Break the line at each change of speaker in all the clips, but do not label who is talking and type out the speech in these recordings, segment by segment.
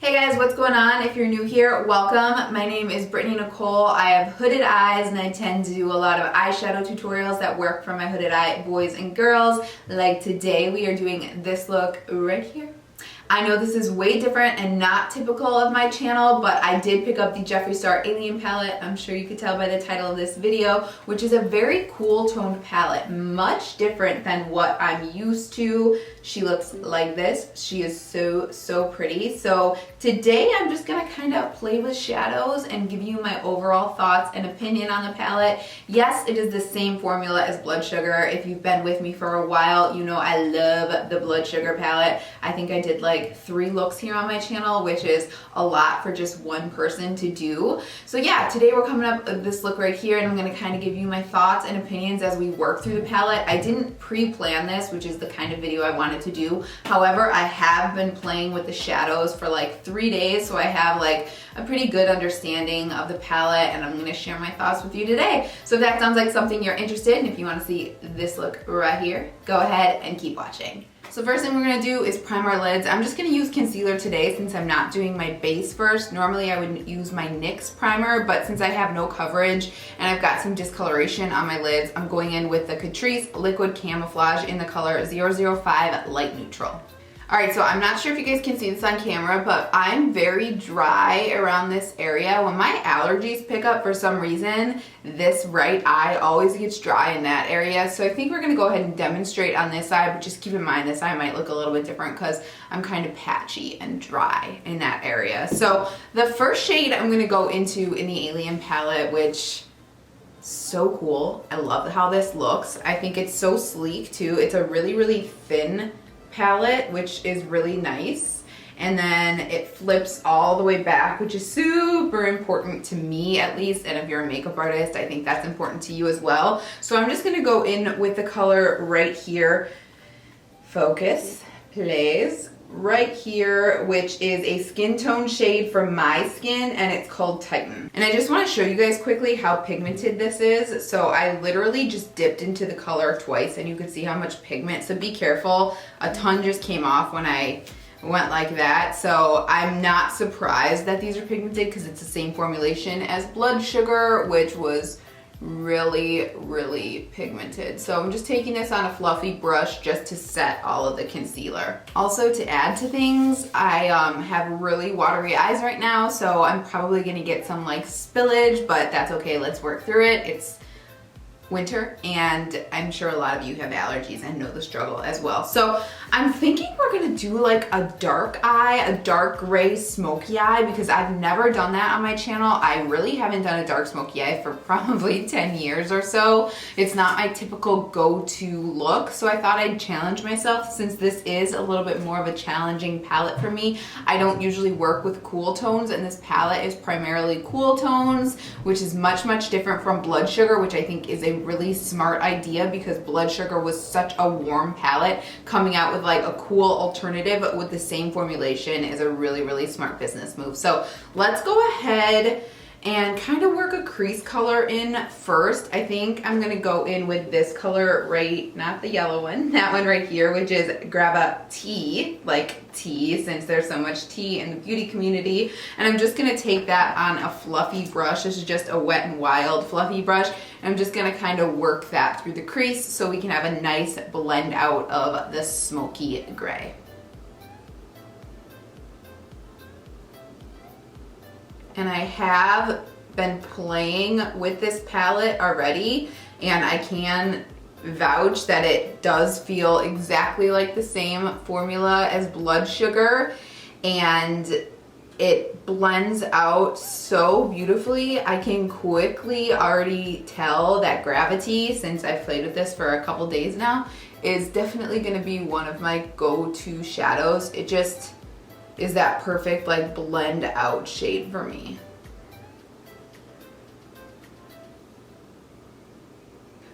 Hey guys, what's going on? If you're new here, welcome. My name is BrittanyNichole. I have hooded eyes and I tend to do a lot of eyeshadow tutorials that work for my hooded eye boys and girls. Like today we are doing this look right here. I know this is way different and not typical of my channel, but I did pick up the Jeffree Star Alien palette. I'm sure you could tell by the title of this video, which is a very cool toned palette, much different than what I'm used to. She looks like this. She is so pretty. So today I'm just gonna kind of play with shadows and give you my overall thoughts and opinion on the palette. Yes, it is the same formula as Blood Sugar. If you've been with me for a while, you know I love the Blood Sugar palette. I think I did like 3 looks here on my channel, which is a lot for just one person to do. So yeah, today we're coming up with this look right here, and I'm gonna kind of give you my thoughts and opinions as we work through the palette. I didn't pre-plan this, which is the kind of video I wanted to do. However, I have been playing with the shadows for like 3 days, so I have like a pretty good understanding of the palette, and I'm gonna share my thoughts with you today. So if that sounds like something you're interested in, if you wanna see this look right here, go ahead and keep watching. So first thing we're gonna do is prime our lids. I'm just gonna use concealer today since I'm not doing my base first. Normally I would use my NYX primer, but since I have no coverage and I've got some discoloration on my lids, I'm going in with the Catrice Liquid Camouflage in the color 005 Light Neutral. Alright, so I'm not sure if you guys can see this on camera, but I'm very dry around this area. When my allergies pick up for some reason, this right eye always gets dry in that area. So I think we're going to go ahead and demonstrate on this eye, but just keep in mind this eye might look a little bit different because I'm kind of patchy and dry in that area. So the first shade I'm going to go into in the Alien palette, which so cool. I love how this looks. I think it's so sleek too. It's a really thin palette, which is really nice, and then it flips all the way back, which is super important to me at least, and if you're a makeup artist I think that's important to you as well. So I'm just going to go in with the color right here, focus please, right here, which is a skin tone shade from my skin, and it's called Titan. And I just want to show you guys quickly how pigmented this is. So I literally just dipped into the color twice and you can see how much pigment, so be careful. A ton just came off when I went like that, so I'm not surprised that these are pigmented because it's the same formulation as Blood Sugar, which was really pigmented. So I'm just taking this on a fluffy brush just to set all of the concealer. Also, to add to things, I have really watery eyes right now, so I'm probably gonna get some like spillage, but that's okay, let's work through it. It's winter and I'm sure a lot of you have allergies and know the struggle as well. So I'm thinking we're gonna do like a dark eye, a dark gray smoky eye, because I've never done that on my channel. I really haven't done a dark smoky eye for probably 10 years or so. It's not my typical go-to look, so I thought I'd challenge myself since this is a little bit more of a challenging palette for me. I don't usually work with cool tones, and this palette is primarily cool tones, which is much different from Blood Sugar, which I think is a really smart idea because Blood Sugar was such a warm palette. Coming out with like a cool alternative with the same formulation is a really smart business move. So let's go ahead and kind of work a crease color in first. I think I'm gonna go in with this color right, not the yellow one, that one right here, which is Grab a Tea, like tea, since there's so much tea in the beauty community. And I'm just gonna take that on a fluffy brush. This is just a Wet n Wild fluffy brush. And I'm just gonna kind of work that through the crease so we can have a nice blend out of the smoky gray. And I have been playing with this palette already, and I can vouch that it does feel exactly like the same formula as Blood Sugar, and it blends out so beautifully. I can quickly already tell that Gravity, since I've played with this for a couple days now, is definitely going to be one of my go-to shadows. It just is that perfect like blend out shade for me.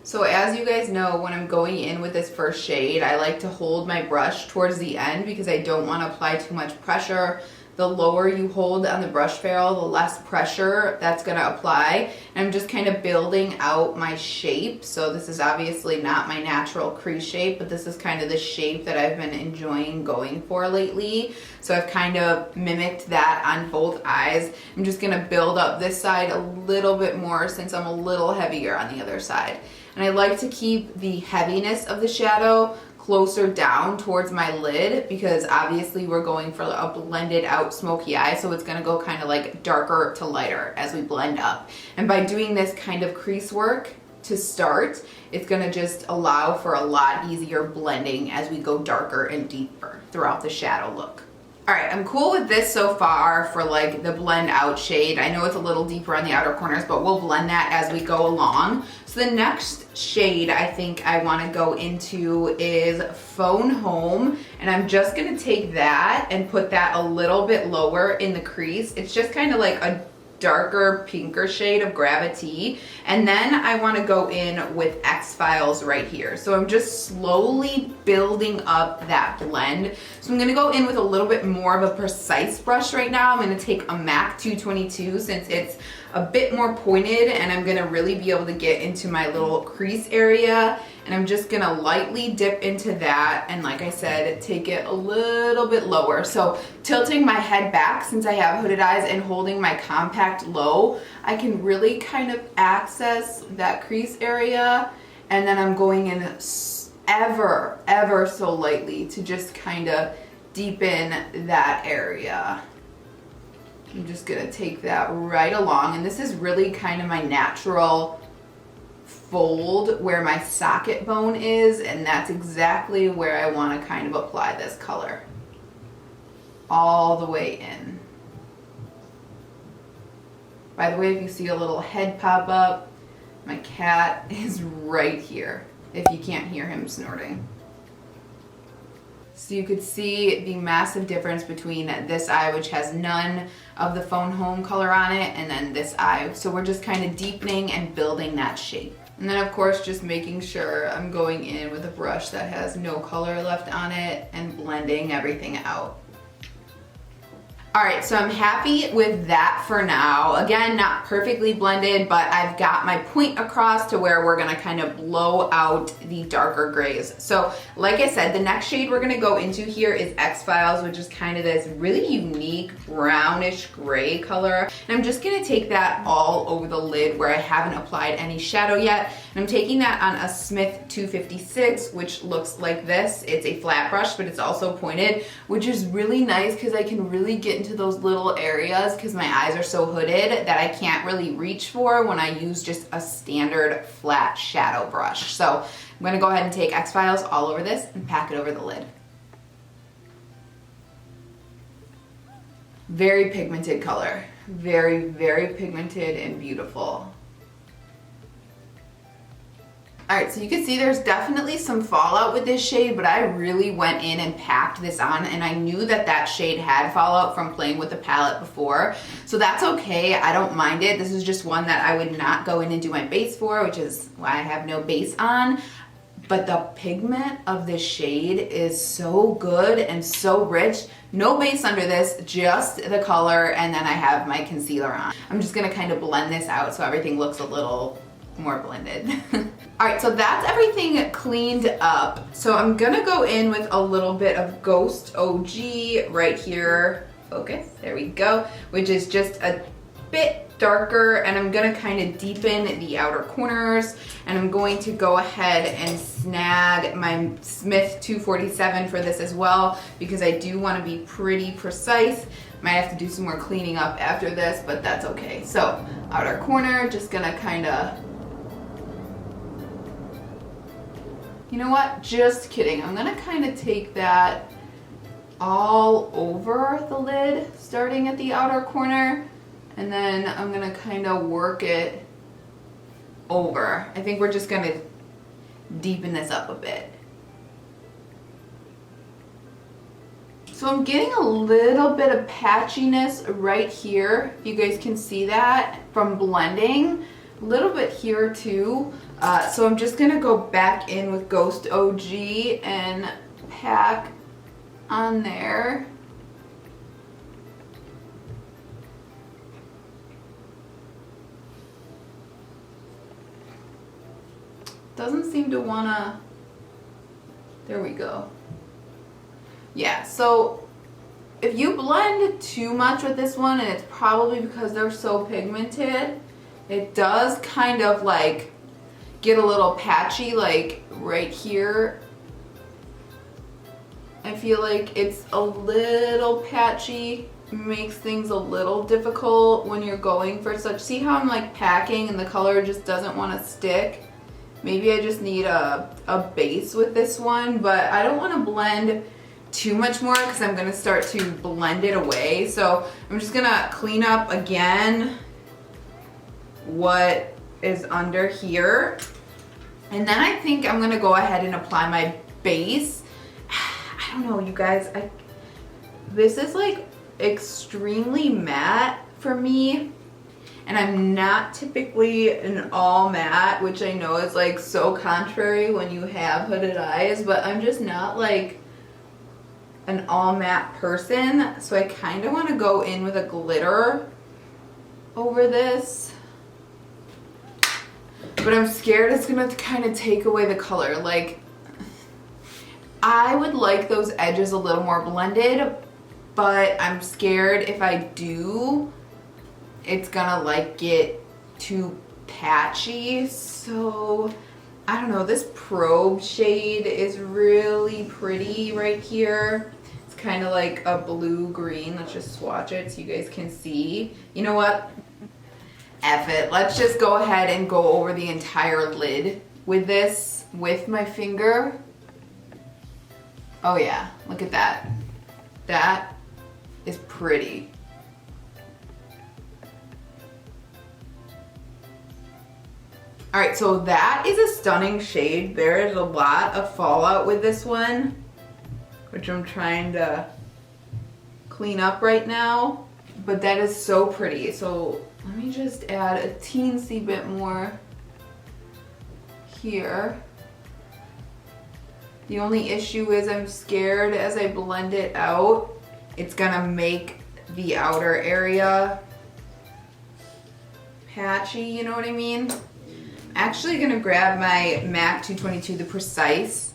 So as you guys know, when I'm going in with this first shade, I like to hold my brush towards the end because I don't want to apply too much pressure the lower you hold on the brush ferrule, the less pressure that's gonna apply. And I'm just kind of building out my shape. So this is obviously not my natural crease shape, but this is kind of the shape that I've been enjoying going for lately. So I've kind of mimicked that on both eyes. I'm just gonna build up this side a little bit more since I'm a little heavier on the other side. And I like to keep the heaviness of the shadow closer down towards my lid because obviously we're going for a blended out smoky eye, so it's gonna go kind of like darker to lighter as we blend up. And by doing this kind of crease work to start, it's gonna just allow for a lot easier blending as we go darker and deeper throughout the shadow look. All right, I'm cool with this so far for like the blend out shade. I know it's a little deeper on the outer corners, but we'll blend that as we go along. So the next shade I think I wanna go into is Phone Home, and I'm just gonna take that and put that a little bit lower in the crease. It's just kind of like a darker pinker shade of Gravity, and then I want to go in with X-Files right here. So I'm just slowly building up that blend. So I'm going to go in with a little bit more of a precise brush right now. I'm going to take a MAC 222 since it's a bit more pointed, and I'm going to really be able to get into my little crease area, and I'm just going to lightly dip into that, and like I said, take it a little bit lower. So tilting my head back since I have hooded eyes and holding my compact low, I can really kind of access that crease area, and then I'm going in ever so lightly to just kind of deepen that area. I'm just gonna take that right along, and this is really kind of my natural fold where my socket bone is, and that's exactly where I want to kind of apply this color all the way in. By the way, if you see a little head pop up, my cat is right here if you can't hear him snorting. So you could see the massive difference between this eye, which has none of the Phone Home color on it, and then this eye. So we're just kind of deepening and building that shape. And then of course just making sure I'm going in with a brush that has no color left on it and blending everything out. All right, so I'm happy with that for now. Again, not perfectly blended, but I've got my point across to where we're gonna kind of blow out the darker grays. So like I said, the next shade we're gonna go into here is X-Files, which is kind of this really unique brownish gray color. And I'm just gonna take that all over the lid where I haven't applied any shadow yet. And I'm taking that on a Smith 256, which looks like this. It's a flat brush, but it's also pointed, which is really nice because I can really get into those little areas because my eyes are so hooded that I can't really reach for when I use just a standard flat shadow brush. So I'm gonna go ahead and take X-Files all over this and pack it over the lid. Very pigmented color. Very, very pigmented and beautiful. All right, so you can see there's definitely some fallout with this shade, but I really went in and packed this on, and I knew that that shade had fallout from playing with the palette before. So that's okay, I don't mind it. This is just one that I would not go in and do my base for, which is why I have no base on. But the pigment of this shade is so good and so rich. No base under this, just the color, and then I have my concealer on. I'm just gonna kind of blend this out so everything looks a little more blended. All right, so that's everything cleaned up. So I'm gonna go in with a little bit of Ghost OG right here. Focus, there we go, which is just a bit darker, and I'm gonna kind of deepen the outer corners, and I'm going to go ahead and snag my Smith 247 for this as well because I do want to be pretty precise. Might have to do some more cleaning up after this, but that's okay. So outer corner, just gonna kind of, you know what, just kidding. I'm gonna kind of take that all over the lid, starting at the outer corner, and then I'm gonna kind of work it over. I think we're just gonna deepen this up a bit. So I'm getting a little bit of patchiness right here. You guys can see that from blending. A little bit here too. So I'm just gonna go back in with Ghost OG and pack on there. doesn't seem to wanna, there we go. Yeah, so if you blend too much with this one, and it's probably because they're so pigmented, it does kind of like get a little patchy, like right here. I feel like it's a little patchy, makes things a little difficult when you're going for such, see how I'm like packing and the color just doesn't want to stick? Maybe I just need a base with this one, but I don't want to blend too much more because I'm going to start to blend it away. So I'm just going to clean up again what is under here. And then I think I'm going to go ahead and apply my base. I don't know, you guys, this is like extremely matte for me, and I'm not typically an all matte, which I know is like so contrary when you have hooded eyes, but I'm just not like an all matte person, so I kind of want to go in with a glitter over this, but I'm scared it's gonna kind of take away the color. Like, I would like those edges a little more blended, but I'm scared if I do, it's gonna like get too patchy. So I don't know, this probe shade is really pretty right here. It's kind of like a blue-green. Let's just swatch it so you guys can see. You know what? F it. Let's just go ahead and go over the entire lid with this with my finger. Oh yeah, look at that. That is pretty. All right, so that is a stunning shade. There is a lot of fallout with this one, which I'm trying to clean up right now, but that is so pretty. So let me just add a teensy bit more here. The only issue is I'm scared as I blend it out, it's gonna make the outer area patchy, you know what I mean? I'm actually gonna grab my MAC 222, the Precise,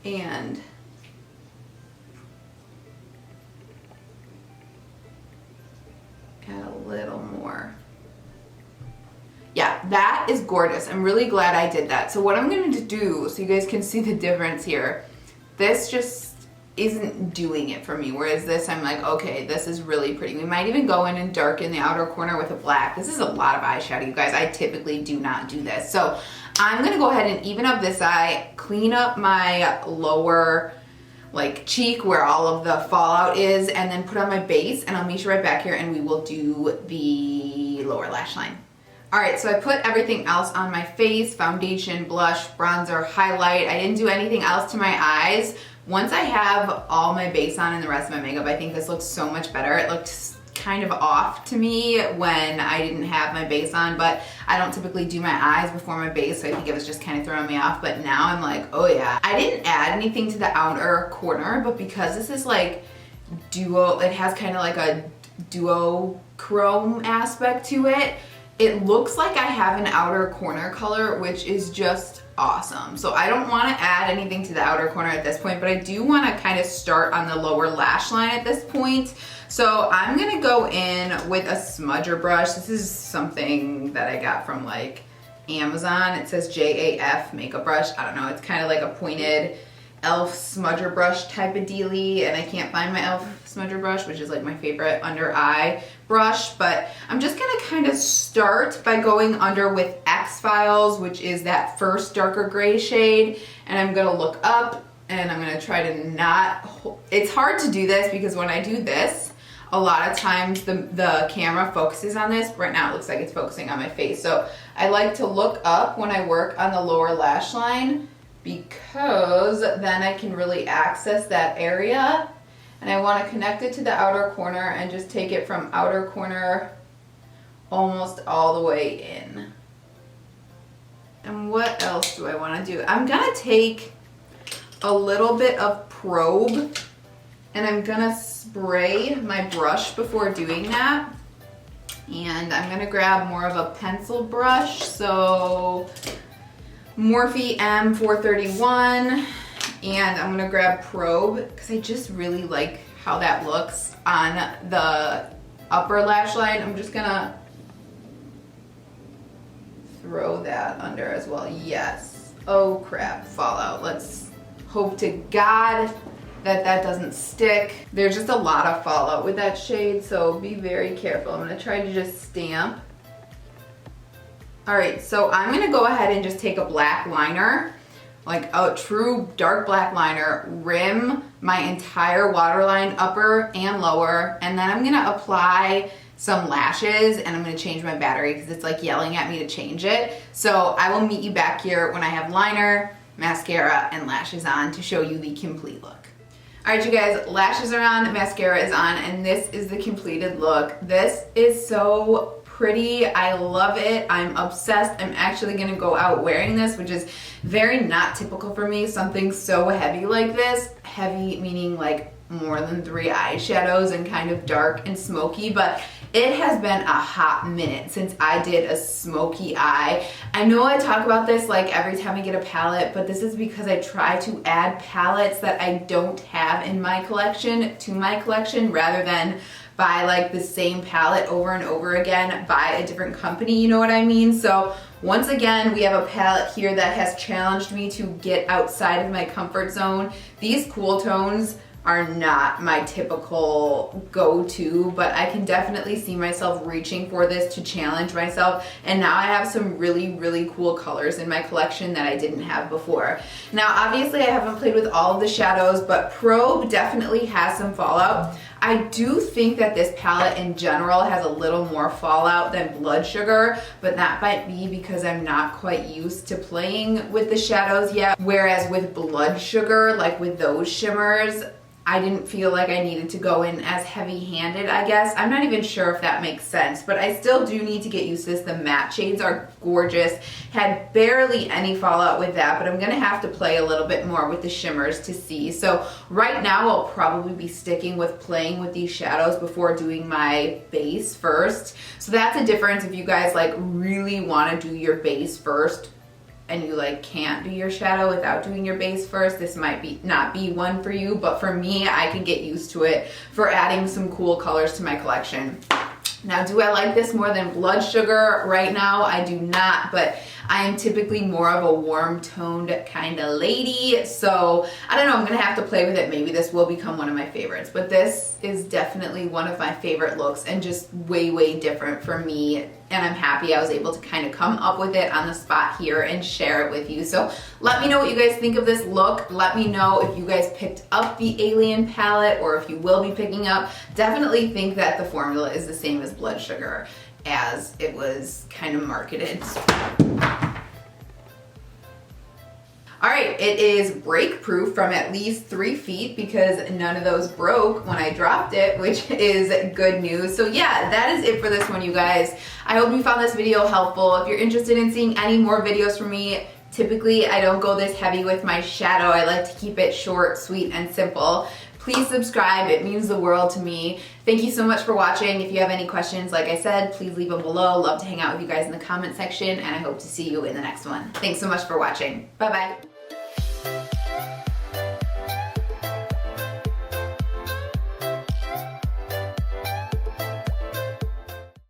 and add a little more. Yeah, that is gorgeous. I'm really glad I did that. So what I'm going to do, so you guys can see the difference here, this just isn't doing it for me. Whereas this, I'm like, okay, this is really pretty. We might even go in and darken the outer corner with a black. This is a lot of eyeshadow, you guys. I typically do not do this. So I'm going to go ahead and even up this eye, clean up my lower like cheek where all of the fallout is, and then put on my base, and I'll meet you right back here and we will do the lower lash line. All right, so I put everything else on my face, foundation, blush, bronzer, highlight. I didn't do anything else to my eyes. Once I have all my base on and the rest of my makeup, I think this looks so much better. It looked kind of off to me when I didn't have my base on, but I don't typically do my eyes before my base, so I think it was just kind of throwing me off. But now I'm like, oh yeah. I didn't add anything to the outer corner, but because this is like duo, it has kind of like a duochrome aspect to it. It looks like I have an outer corner color, which is just awesome. So I don't want to add anything to the outer corner at this point, but I do want to kind of start on the lower lash line at this point. So I'm going to go in with a smudger brush. This is something that I got from like Amazon. It says JAF makeup brush. I don't know. It's kind of like a pointed e.l.f. smudger brush type of dealie, and I can't find my e.l.f. smudger brush, which is like my favorite under eye brush, but I'm just gonna kind of start by going under with X-Files, which is that first darker gray shade, and I'm gonna look up and I'm gonna try to not, it's hard to do this because when I do this, a lot of times the camera focuses on this. Right now it looks like it's focusing on my face, so I like to look up when I work on the lower lash line, because then I can really access that area, and I want to connect it to the outer corner and just take it from outer corner almost all the way in. And what else do I want to do? I'm gonna take a little bit of probe and I'm gonna spray my brush before doing that, and I'm gonna grab more of a pencil brush. So Morphe M431, and I'm gonna grab Probe because I just really like how that looks on the upper lash line. I'm just gonna throw that under as well. Yes. Oh crap, fallout. Let's hope to God that that doesn't stick. There's just a lot of fallout with that shade, so be very careful. I'm gonna try to just stamp. All right, so I'm gonna go ahead and just take a black liner, like a true dark black liner, rim my entire waterline, upper and lower, and then I'm gonna apply some lashes, and I'm gonna change my battery because it's like yelling at me to change it. So I will meet you back here when I have liner, mascara, and lashes on to show you the complete look. All right, you guys, lashes are on, mascara is on, and this is the completed look. This is so pretty. I love it. I'm obsessed. I'm actually gonna go out wearing this, which is very not typical for me. Something so heavy like this. Heavy meaning like more than 3 eyeshadows and kind of dark and smoky, but it has been a hot minute since I did a smoky eye. I know I talk about this like every time I get a palette, but this is because I try to add palettes that I don't have in my collection to my collection rather than buy like the same palette over and over again by a different company, you know what I mean? So once again, we have a palette here that has challenged me to get outside of my comfort zone. These cool tones are not my typical go-to, but I can definitely see myself reaching for this to challenge myself. And now I have some really, really cool colors in my collection that I didn't have before. Now, obviously I haven't played with all of the shadows, but Probe definitely has some fallout. I do think that this palette in general has a little more fallout than Blood Sugar, but that might be because I'm not quite used to playing with the shadows yet. Whereas with Blood Sugar, like with those shimmers, I didn't feel like I needed to go in as heavy-handed, I guess. I'm not even sure if that makes sense, but I still do need to get used to this. The matte shades are gorgeous. Had barely any fallout with that, but I'm gonna have to play a little bit more with the shimmers to see. So right now I'll probably be sticking with playing with these shadows before doing my base first. So that's a difference if you guys like really wanna do your base first and you like can't do your shadow without doing your base first. This might be not be one for you, but for me, I can get used to it for adding some cool colors to my collection. Now, do I like this more than Blood Sugar? Right now, I do not, but I am typically more of a warm toned kind of lady. So I don't know, I'm gonna have to play with it. Maybe this will become one of my favorites, but this is definitely one of my favorite looks and just way, way different for me. And I'm happy I was able to kind of come up with it on the spot here and share it with you. So let me know what you guys think of this look. Let me know if you guys picked up the Alien palette or if you will be picking up. Definitely think that the formula is the same as Blood Sugar as it was kind of marketed. All right, it is break proof from at least 3 feet because none of those broke when I dropped it, which is good news. So yeah, that is it for this one, you guys. I hope you found this video helpful. If you're interested in seeing any more videos from me, typically I don't go this heavy with my shadow. I like to keep it short, sweet, and simple. Please subscribe, it means the world to me. Thank you so much for watching. If you have any questions, like I said, please leave them below. Love to hang out with you guys in the comment section, and I hope to see you in the next one. Thanks so much for watching. Bye-bye.